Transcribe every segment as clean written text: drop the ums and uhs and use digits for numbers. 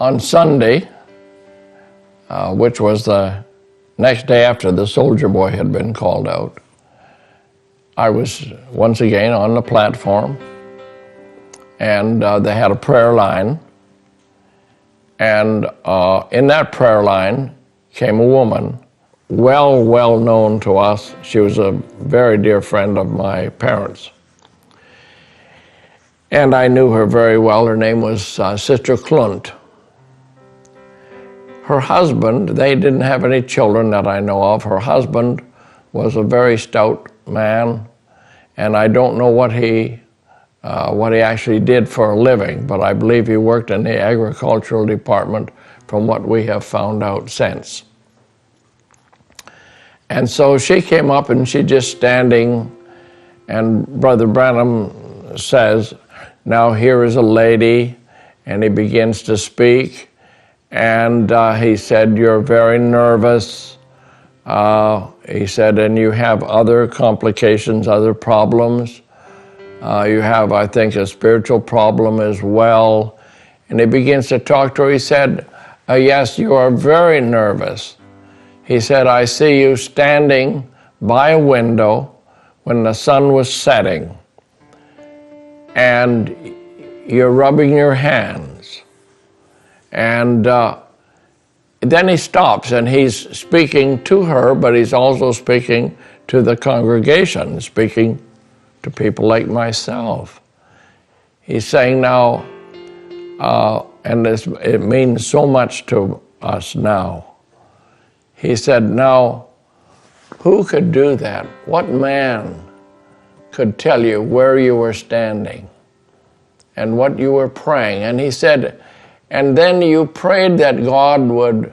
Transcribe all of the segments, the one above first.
On Sunday, which was the next day after the soldier boy had been called out, I was once again on the platform, and they had a prayer line. And in that prayer line came a woman, well known to us. She was a very dear friend of my parents. And I knew her very well. Her name was Sister Klunt. Her husband, they didn't have any children that I know of. Her husband was a very stout man, and I don't know what he actually did for a living, but I believe he worked in the agricultural department from what we have found out since. And so she came up and she just standing, and Brother Branham says, "Now here is a lady," and he begins to speak. And he said, "You're very nervous." He said, "And you have other complications, other problems. You have, I think, a spiritual problem as well." And he begins to talk to her. He said, "Yes, you are very nervous." He said, "I see you standing by a window when the sun was setting, and you're rubbing your hands." And then he stops, and he's speaking to her, but he's also speaking to the congregation, speaking to people like myself. He's saying now, and it means so much to us now. He said, "Now, who could do that? What man could tell you where you were standing and what you were praying?" And he said, "And then you prayed that God would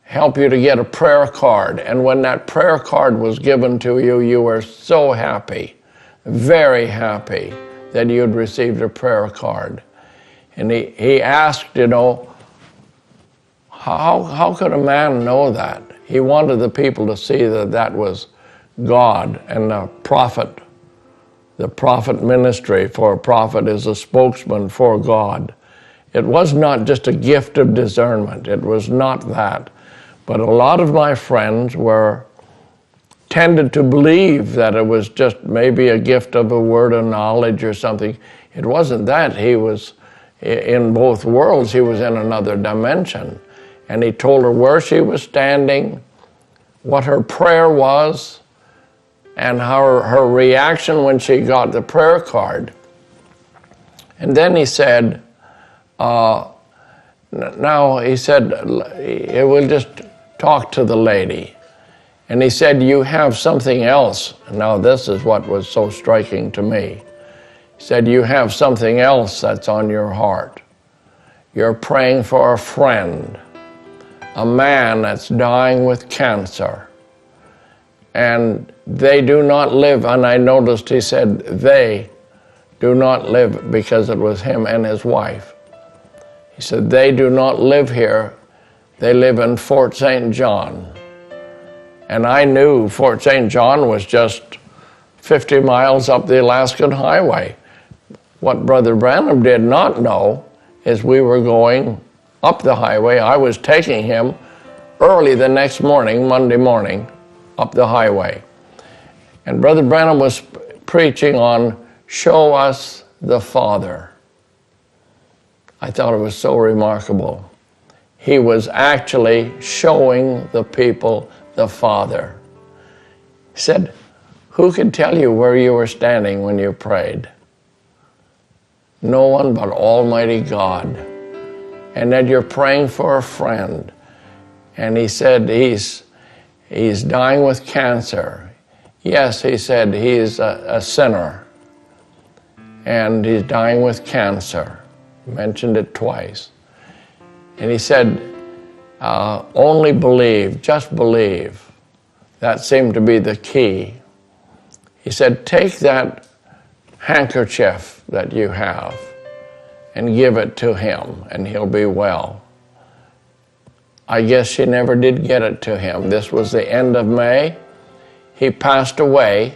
help you to get a prayer card. And when that prayer card was given to you, you were so happy, very happy that you'd received a prayer card." And he asked, how could a man know that? He wanted the people to see that that was God and the prophet ministry, for a prophet is a spokesman for God. It was not just a gift of discernment. It was not that. But a lot of my friends tended to believe that it was just maybe a gift of a word of knowledge or something. It wasn't that. He was in both worlds. He was in another dimension. And he told her where she was standing, what her prayer was, and her reaction when she got the prayer card. And then he said, now he said, we'll just talk to the lady. And he said, "You have something else." Now this is what was so striking to me. He said, "You have something else that's on your heart. You're praying for a friend, a man that's dying with cancer. And they do not live," and I noticed he said, "they do not live," because it was him and his wife. He said, "They do not live here. They live in Fort St. John." And I knew Fort St. John was just 50 miles up the Alaskan Highway. What Brother Branham did not know is we were going up the highway. I was taking him early the next morning, Monday morning, up the highway. And Brother Branham was preaching on "Show us the Father." I thought it was so remarkable. He was actually showing the people the Father. He said, "Who could tell you where you were standing when you prayed? No one but Almighty God. And that you're praying for a friend." And he said he's dying with cancer. Yes, he said he's a sinner. And he's dying with cancer. He mentioned it twice. And he said, only believe, just believe. That seemed to be the key. He said, take that handkerchief that you have and give it to him, and he'll be well. I guess she never did get it to him. This was the end of May. He passed away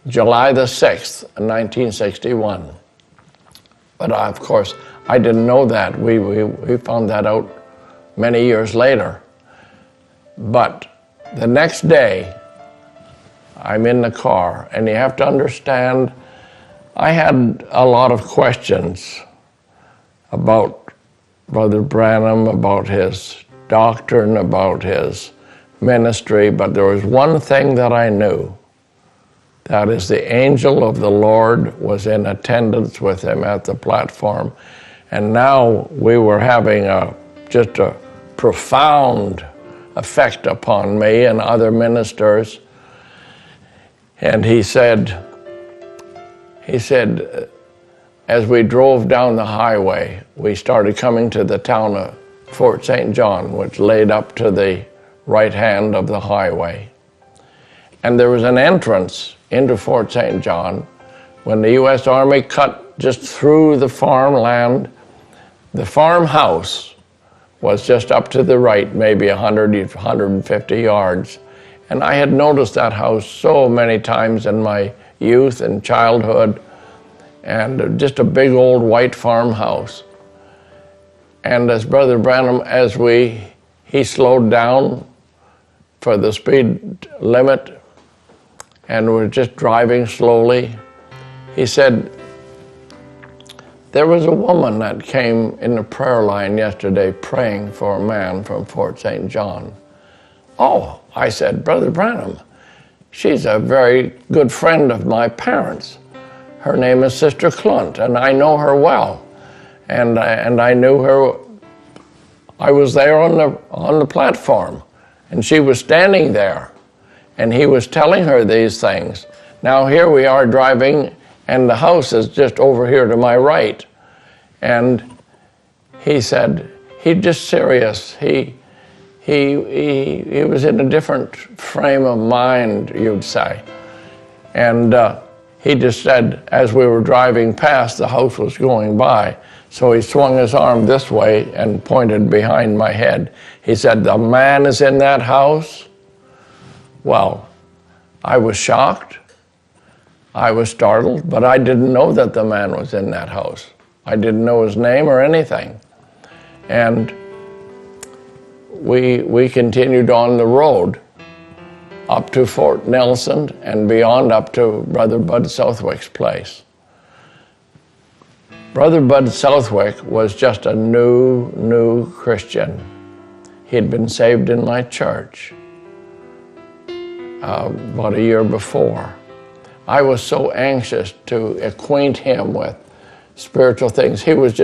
July the 6th, 1961. But of course, I didn't know that. We found that out many years later. But the next day, I'm in the car, and you have to understand, I had a lot of questions about Brother Branham, about his doctrine, about his ministry, but there was one thing that I knew. That is, the angel of the Lord was in attendance with him at the platform. And now we were having just a profound effect upon me and other ministers. And he said, as we drove down the highway, we started coming to the town of Fort St. John, which laid up to the right hand of the highway. And there was an entrance into Fort St. John when the U.S. Army cut just through the farmland. The farmhouse was just up to the right, maybe 150 yards. And I had noticed that house so many times in my youth and childhood, and just a big old white farmhouse. And as Brother Branham, he slowed down for the speed limit, and we're just driving slowly, he said, there was a woman that came in the prayer line yesterday praying for a man from Fort St. John. Oh, I said, Brother Branham, she's a very good friend of my parents. Her name is Sister Clunt, and I know her well. And I knew her. I was there on the platform, and she was standing there, and he was telling her these things. Now here we are driving, and the house is just over here to my right. And he said, he's just serious. He was in a different frame of mind, you'd say. And he just said, as we were driving past, the house was going by. So he swung his arm this way and pointed behind my head. He said, the man is in that house? Well, I was shocked. I was startled, but I didn't know that the man was in that house. I didn't know his name or anything. And we continued on the road up to Fort Nelson and beyond up to Brother Bud Southwick's place. Brother Bud Southwick was just a new Christian. He had been saved in my church about a year before. I was so anxious to acquaint him with spiritual things. He was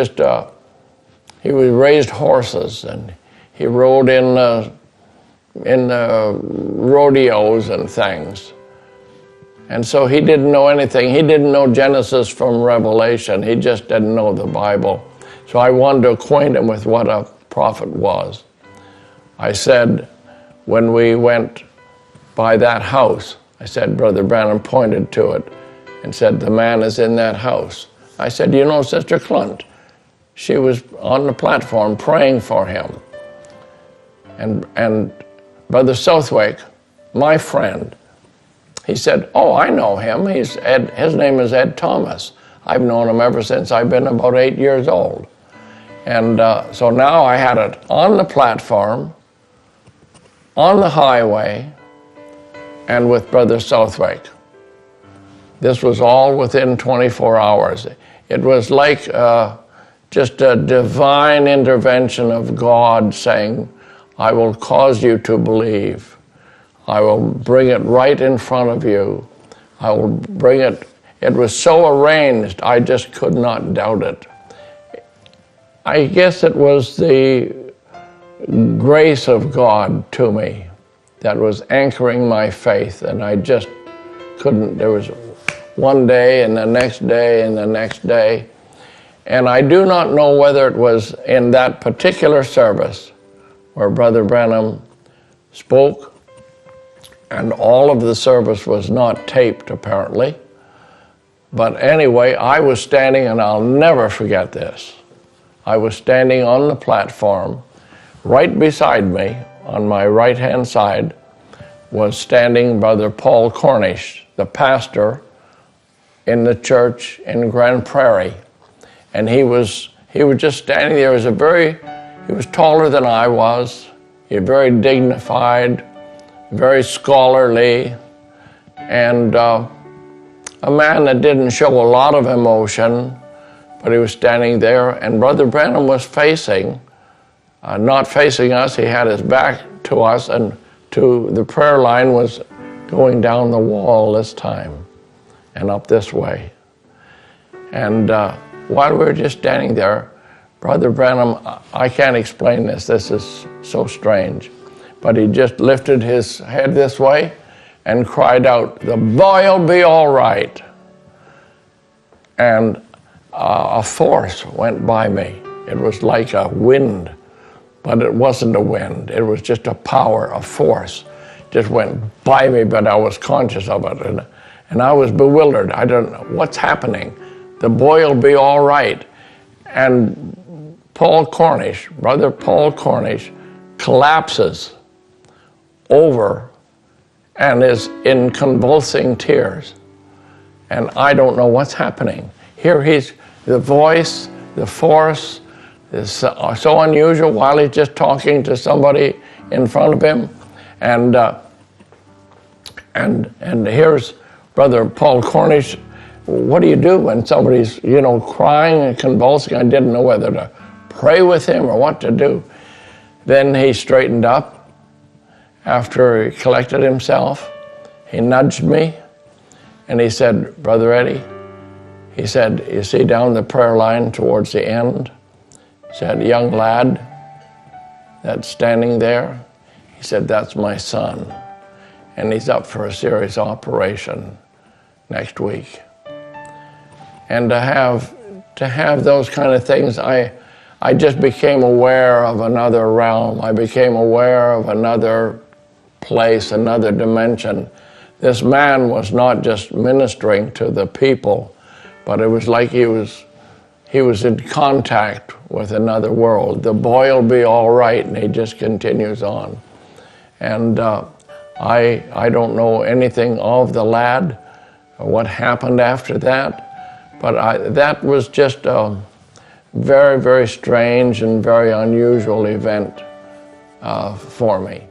he raised horses, and he rode in rodeos and things. And so he didn't know anything. He didn't know Genesis from Revelation. He just didn't know the Bible. So I wanted to acquaint him with what a prophet was. I said, when we went by that house, I said, Brother Branham pointed to it and said, the man is in that house. I said, you know Sister Clunt? She was on the platform praying for him. And Brother Southwick, my friend, he said, oh, I know him. His name is Ed Thomas. I've known him ever since I've been about 8 years old. And so now I had it on the platform, on the highway, and with Brother Southwick. This was all within 24 hours. It was like just a divine intervention of God saying, I will cause you to believe. I will bring it right in front of you. I will bring it. It was so arranged, I just could not doubt it. I guess it was the grace of God to me that was anchoring my faith, and I just couldn't. There was one day and the next day and the next day. And I do not know whether it was in that particular service where Brother Branham spoke, and all of the service was not taped apparently. But anyway, I was standing, and I'll never forget this. I was standing on the platform. Right beside me, on my right-hand side, was standing Brother Paul Cornish, the pastor in the church in Grand Prairie. and he was just standing there. He was taller than I was. He was very dignified, very scholarly, and a man that didn't show a lot of emotion, but he was standing there, and Brother Branham was not facing us. He had his back to us, and the prayer line was going down the wall this time and up this way. And while we were just standing there, Brother Branham, I can't explain this. This is so strange. But he just lifted his head this way and cried out, "The boy'll be all right." And a force went by me. It was like a wind, but it wasn't a wind. It was just a power, a force. Just went by me, but I was conscious of it. And I was bewildered. I don't know what's happening. The boy'll be all right. And Brother Paul Cornish, collapses over and is in convulsing tears. And I don't know what's happening. Here the voice, the force is so unusual while he's just talking to somebody in front of him. And here's Brother Paul Cornish. What do you do when somebody's, crying and convulsing? I didn't know whether to pray with him or what to do. Then he straightened up after he collected himself. He nudged me and he said, "Brother Eddie," he said, "you see down the prayer line towards the end?" He said, "Young lad that's standing there," he said, "that's my son. And he's up for a serious operation next week." And to have those kind of things, I just became aware of another realm. I became aware of another place, another dimension. This man was not just ministering to the people, but it was like he was in contact with another world. The boy'll be all right, and he just continues on. And I don't know anything of the lad, or what happened after that, but that was just a very, very strange and very unusual event for me.